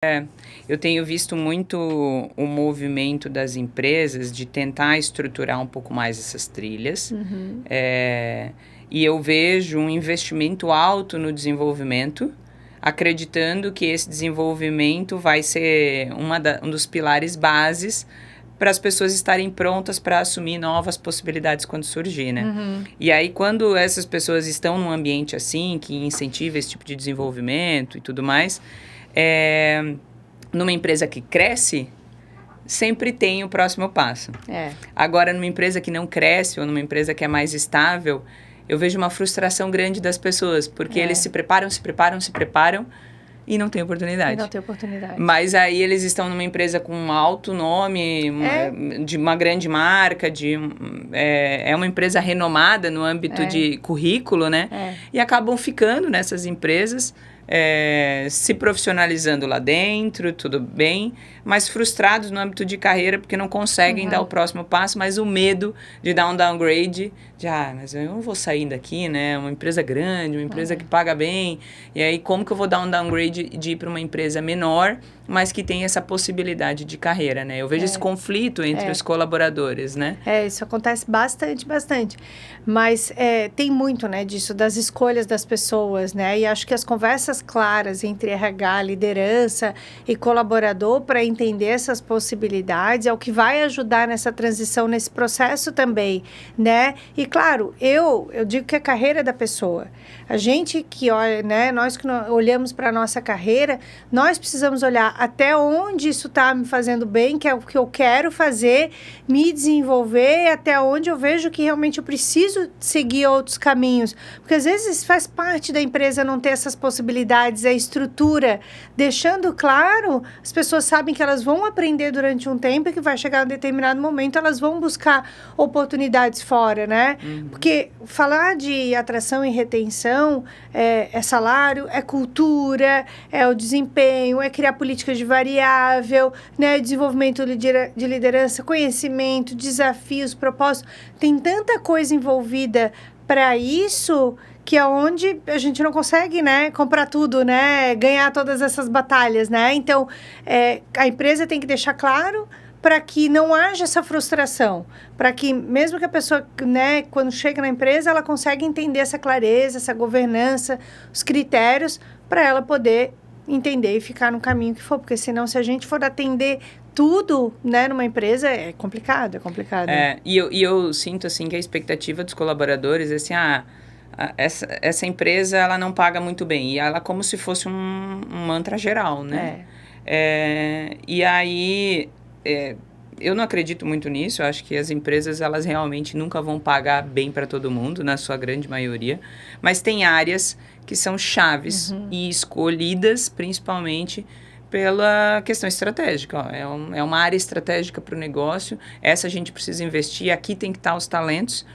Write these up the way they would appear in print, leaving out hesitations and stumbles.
Eu tenho visto muito o movimento das empresas de tentar estruturar um pouco mais essas trilhas. E eu vejo um investimento alto no desenvolvimento, acreditando que esse desenvolvimento vai ser um dos pilares bases para as pessoas estarem prontas para assumir novas possibilidades quando surgir, né? E aí, quando essas pessoas estão num ambiente assim, que incentiva esse tipo de desenvolvimento e tudo mais, numa empresa que cresce, sempre tem o próximo passo. Agora, numa empresa que não cresce ou numa empresa que é mais estável, eu vejo uma frustração grande das pessoas, porque eles se preparam e não tem oportunidade. Mas aí eles estão numa empresa com um alto nome, de uma grande marca, é uma empresa renomada no âmbito de currículo, né? E acabam ficando nessas empresas, se profissionalizando lá dentro, tudo bem, mas frustrados no âmbito de carreira porque não conseguem dar o próximo passo, mas o medo de dar um downgrade, mas eu não vou sair daqui, né? Uma empresa grande, uma empresa que paga bem, e aí como que eu vou dar um downgrade de ir para uma empresa menor, mas que tem essa possibilidade de carreira, né? Eu vejo esse conflito entre os colaboradores, né? Isso acontece bastante. Mas tem muito, né, disso, das escolhas das pessoas, né? E acho que as conversas claras entre RH, liderança e colaborador para entender essas possibilidades é o que vai ajudar nessa transição, nesse processo também, né? E claro, eu digo que a carreira da pessoa. A gente que olha, né, nós que olhamos para a nossa carreira, nós precisamos olhar até onde isso está me fazendo bem, que é o que eu quero fazer, me desenvolver, até onde eu vejo que realmente eu preciso seguir outros caminhos. Porque às vezes faz parte da empresa não ter essas possibilidades, a estrutura, deixando claro, as pessoas sabem que elas vão aprender durante um tempo e que vai chegar um determinado momento, elas vão buscar oportunidades fora, né? Porque falar de atração e retenção é salário, é cultura, é o desempenho, é criar políticas de variável, né? Desenvolvimento de liderança, conhecimento, desafios, propósito. Tem tanta coisa envolvida para isso que é onde a gente não consegue, né, comprar tudo, né, ganhar todas essas batalhas, né? Então, a empresa tem que deixar claro para que não haja essa frustração, para que mesmo que a pessoa, né, quando chega na empresa, ela consiga entender essa clareza, essa governança, os critérios, para ela poder entender e ficar no caminho que for, porque senão se a gente for atender tudo, né, numa empresa, é complicado. E eu sinto, assim, que a expectativa dos colaboradores é assim, essa empresa, ela não paga muito bem, e ela como se fosse um mantra geral, né? E aí, eu não acredito muito nisso, eu acho que as empresas, elas realmente nunca vão pagar bem para todo mundo, na sua grande maioria, mas tem áreas que são chaves e escolhidas principalmente pela questão estratégica. É uma área estratégica para o negócio, essa a gente precisa investir, aqui tem que estar os talentos,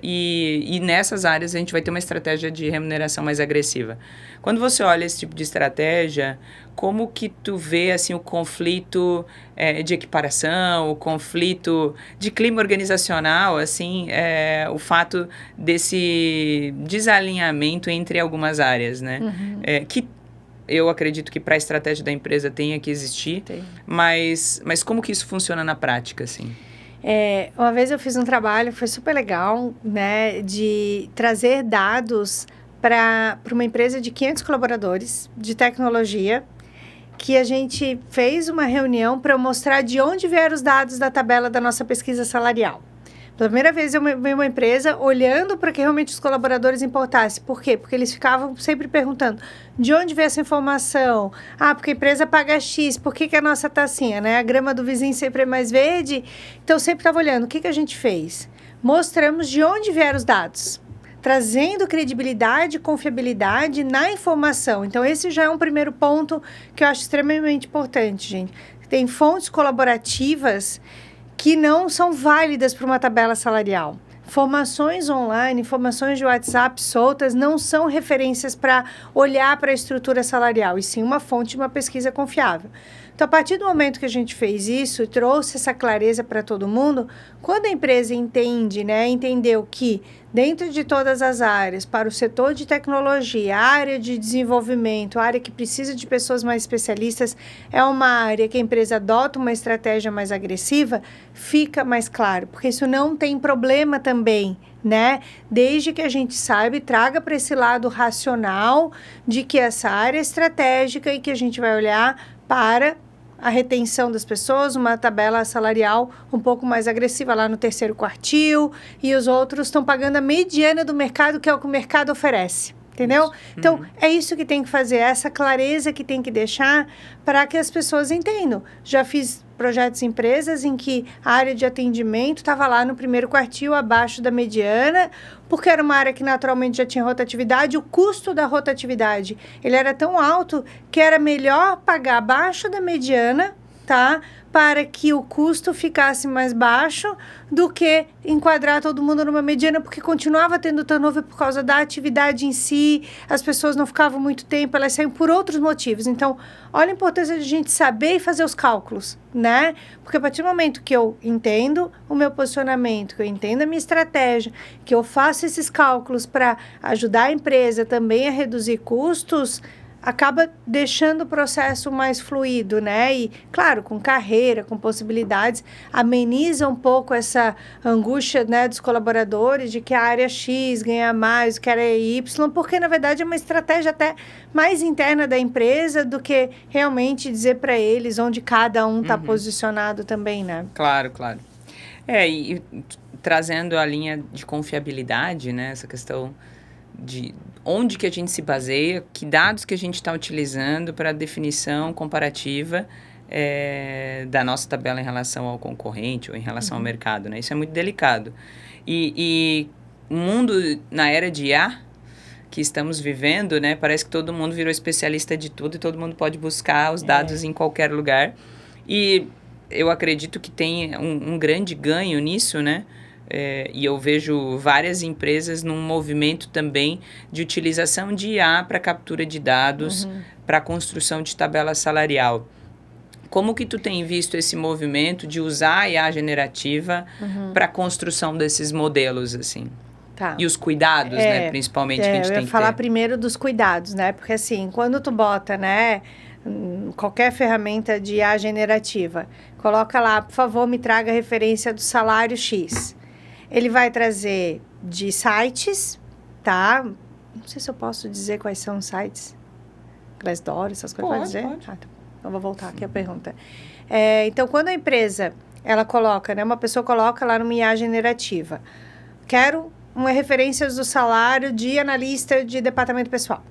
e nessas áreas a gente vai ter uma estratégia de remuneração mais agressiva. Quando você olha esse tipo de estratégia, como que tu vê assim, o conflito de equiparação, o conflito de clima organizacional, assim, o fato desse desalinhamento entre algumas áreas, né? Que eu acredito que para a estratégia da empresa tenha que existir, mas como que isso funciona na prática, assim? Uma vez eu fiz um trabalho, foi super legal, né, de trazer dados para uma empresa de 500 colaboradores de tecnologia, que a gente fez uma reunião para mostrar de onde vieram os dados da tabela da nossa pesquisa salarial. Pela primeira vez eu vi uma empresa olhando para que realmente os colaboradores importassem. Por quê? Porque eles ficavam sempre perguntando de onde veio essa informação? Porque a empresa paga X, por que a nossa está assim? Né? A grama do vizinho sempre é mais verde. Então, sempre estava olhando. O que a gente fez? Mostramos de onde vieram os dados, trazendo credibilidade e confiabilidade na informação. Então, esse já é um primeiro ponto que eu acho extremamente importante, gente. Tem fontes colaborativas que não são válidas para uma tabela salarial. Informações online, informações de WhatsApp soltas não são referências para olhar para a estrutura salarial, e sim uma fonte de uma pesquisa confiável. Então, a partir do momento que a gente fez isso, trouxe essa clareza para todo mundo, quando a empresa entende, né, entendeu que dentro de todas as áreas, para o setor de tecnologia, a área de desenvolvimento, a área que precisa de pessoas mais especialistas, é uma área que a empresa adota uma estratégia mais agressiva, fica mais claro, porque isso não tem problema também, né? Desde que a gente saiba e traga para esse lado racional de que essa área é estratégica e que a gente vai olhar para a retenção das pessoas, uma tabela salarial um pouco mais agressiva lá no terceiro quartil, e os outros estão pagando a mediana do mercado, que é o que o mercado oferece. Entendeu? Isso. Então, é isso que tem que fazer, essa clareza que tem que deixar para que as pessoas entendam. Já fiz projetos em empresas em que a área de atendimento estava lá no primeiro quartil, abaixo da mediana, porque era uma área que naturalmente já tinha rotatividade. O custo da rotatividade, ele era tão alto que era melhor pagar abaixo da mediana, tá? Para que o custo ficasse mais baixo do que enquadrar todo mundo numa mediana, porque continuava tendo turnover por causa da atividade em si, as pessoas não ficavam muito tempo, elas saíam por outros motivos. Então, olha a importância de a gente saber e fazer os cálculos, né? Porque a partir do momento que eu entendo o meu posicionamento, que eu entendo a minha estratégia, que eu faço esses cálculos para ajudar a empresa também a reduzir custos, acaba deixando o processo mais fluido, né? E, claro, com carreira, com possibilidades, ameniza um pouco essa angústia, né, dos colaboradores de que a área X ganha mais, que a área Y, porque, na verdade, é uma estratégia até mais interna da empresa do que realmente dizer para eles onde cada um está posicionado também, né? Claro, claro. E trazendo a linha de confiabilidade, né? Essa questão de onde que a gente se baseia, que dados que a gente está utilizando para a definição comparativa da nossa tabela em relação ao concorrente ou em relação ao mercado, né? Isso é muito delicado. E o mundo, na era de IA que estamos vivendo, né? Parece que todo mundo virou especialista de tudo e todo mundo pode buscar os dados em qualquer lugar. E eu acredito que tem um grande ganho nisso, né? E eu vejo várias empresas num movimento também de utilização de IA para captura de dados, para construção de tabela salarial. Como que tu tem visto esse movimento de usar a IA generativa para a construção desses modelos, assim? Tá. E os cuidados, né, principalmente, que a gente tem que ter. Eu ia falar primeiro dos cuidados, né? Porque, assim, quando tu bota, né, qualquer ferramenta de IA generativa, coloca lá, por favor, me traga a referência do salário X. Ele vai trazer de sites, tá? Não sei se eu posso dizer quais são os sites. Glassdoor, essas coisas. Pode dizer? Pode. Tá. Então, vou voltar aqui a pergunta. Então, quando a empresa, ela coloca, né? Uma pessoa coloca lá numa IA generativa. Quero uma referência do salário de analista de departamento pessoal.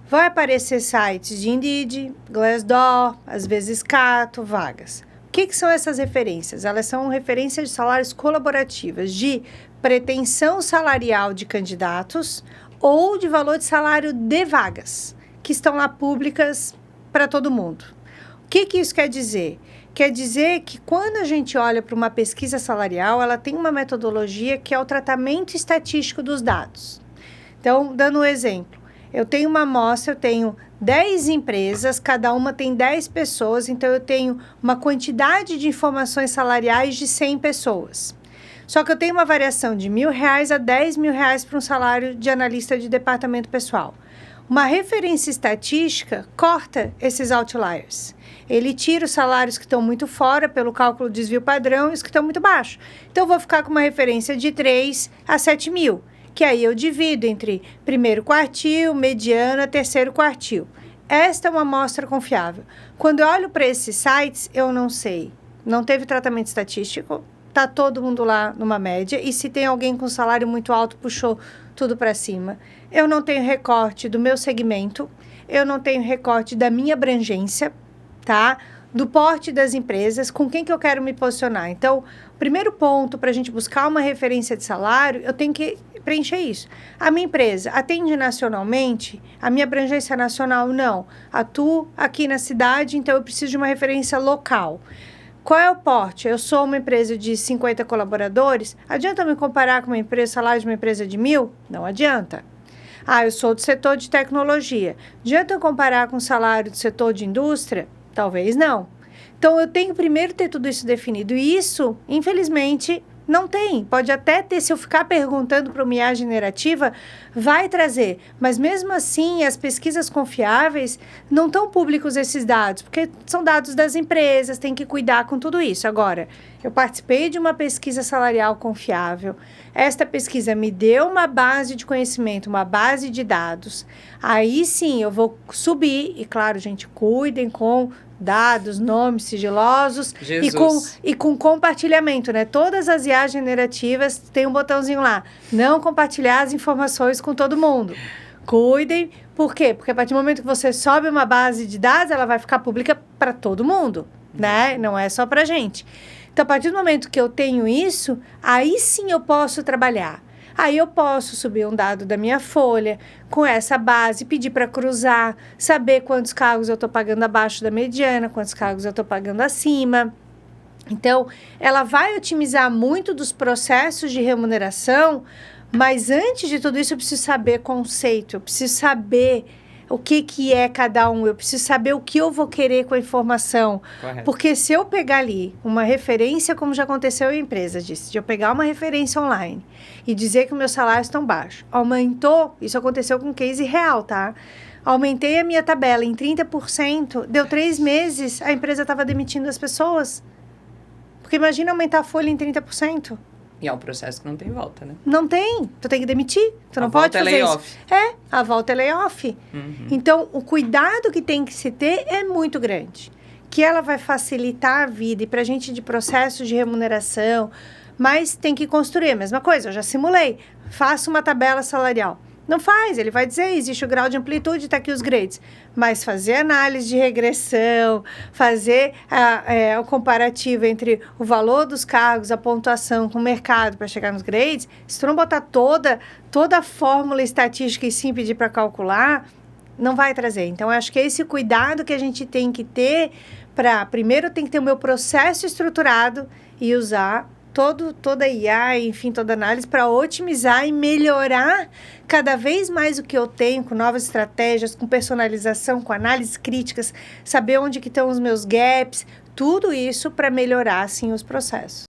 Vai aparecer sites de Indeed, Glassdoor, às vezes Cato, Vagas. O que são essas referências? Elas são referências de salários colaborativas, de pretensão salarial de candidatos ou de valor de salário de vagas, que estão lá públicas para todo mundo. O que isso quer dizer? Quer dizer que quando a gente olha para uma pesquisa salarial, ela tem uma metodologia que é o tratamento estatístico dos dados. Então, dando um exemplo, eu tenho uma amostra, eu tenho 10 empresas, cada uma tem 10 pessoas, então eu tenho uma quantidade de informações salariais de 100 pessoas. Só que eu tenho uma variação de R$1.000 a R$10.000 para um salário de analista de departamento pessoal. Uma referência estatística corta esses outliers. Ele tira os salários que estão muito fora pelo cálculo de desvio padrão e os que estão muito baixos. Então, eu vou ficar com uma referência de 3 a 7 mil. Que aí eu divido entre primeiro quartil, mediana, terceiro quartil. Esta é uma amostra confiável. Quando eu olho para esses sites, eu não sei. Não teve tratamento estatístico, está todo mundo lá numa média, e se tem alguém com salário muito alto, puxou tudo para cima. Eu não tenho recorte do meu segmento, eu não tenho recorte da minha abrangência, tá? Do porte das empresas, com quem que eu quero me posicionar. Então, o primeiro ponto para a gente buscar uma referência de salário, eu tenho que preencher isso. A minha empresa atende nacionalmente? A minha abrangência nacional, não. Atuo aqui na cidade, então eu preciso de uma referência local. Qual é o porte? Eu sou uma empresa de 50 colaboradores, adianta me comparar com uma empresa, salário de uma empresa de 1.000? Não adianta. Ah, eu sou do setor de tecnologia. Adianta eu comparar com o salário do setor de indústria? Talvez não. Então, eu tenho primeiro ter tudo isso definido. E isso, infelizmente, não tem. Pode até ter, se eu ficar perguntando para uma IA generativa, vai trazer. Mas, mesmo assim, as pesquisas confiáveis não estão públicos esses dados, porque são dados das empresas, tem que cuidar com tudo isso. Agora, eu participei de uma pesquisa salarial confiável. Esta pesquisa me deu uma base de conhecimento, uma base de dados. Aí, sim, eu vou subir. E, claro, gente, cuidem com dados, nomes sigilosos e com compartilhamento, né? Todas as IAs generativas têm um botãozinho lá, não compartilhar as informações com todo mundo. Cuidem, por quê? Porque a partir do momento que você sobe uma base de dados, ela vai ficar pública para todo mundo, né? Não é só para gente. Então, a partir do momento que eu tenho isso, aí sim eu posso trabalhar. Aí eu posso subir um dado da minha folha com essa base, pedir para cruzar, saber quantos cargos eu estou pagando abaixo da mediana, quantos cargos eu estou pagando acima. Então, ela vai otimizar muito dos processos de remuneração, mas antes de tudo isso eu preciso saber conceito, eu preciso saber o que é cada um, eu preciso saber o que eu vou querer com a informação. Correto. Porque se eu pegar ali uma referência, como já aconteceu em empresa, disse, de eu pegar uma referência online e dizer que o meu salário está baixo, aumentou, isso aconteceu com um case real, tá? Aumentei a minha tabela em 30%, deu 3 meses, a empresa estava demitindo as pessoas. Porque imagina aumentar a folha em 30%. E é um processo que não tem volta, né? Não tem. Tu tem que demitir. Tu não pode fazer isso. A volta é layoff. Uhum. Então, o cuidado que tem que se ter é muito grande. Que ela vai facilitar a vida e para a gente de processos de remuneração, mas tem que construir a mesma coisa. Eu já simulei. Faço uma tabela salarial. Não faz, ele vai dizer, existe o grau de amplitude, está aqui os grades. Mas fazer análise de regressão, fazer o comparativo entre o valor dos cargos, a pontuação com o mercado para chegar nos grades, se tu não botar toda a fórmula estatística e sim pedir para calcular, não vai trazer. Então, eu acho que é esse cuidado que a gente tem que ter para, primeiro, tem que ter o meu processo estruturado e usar toda a IA, enfim, toda a análise para otimizar e melhorar cada vez mais o que eu tenho, com novas estratégias, com personalização, com análises críticas, saber onde que estão os meus gaps, tudo isso para melhorar, assim, os processos.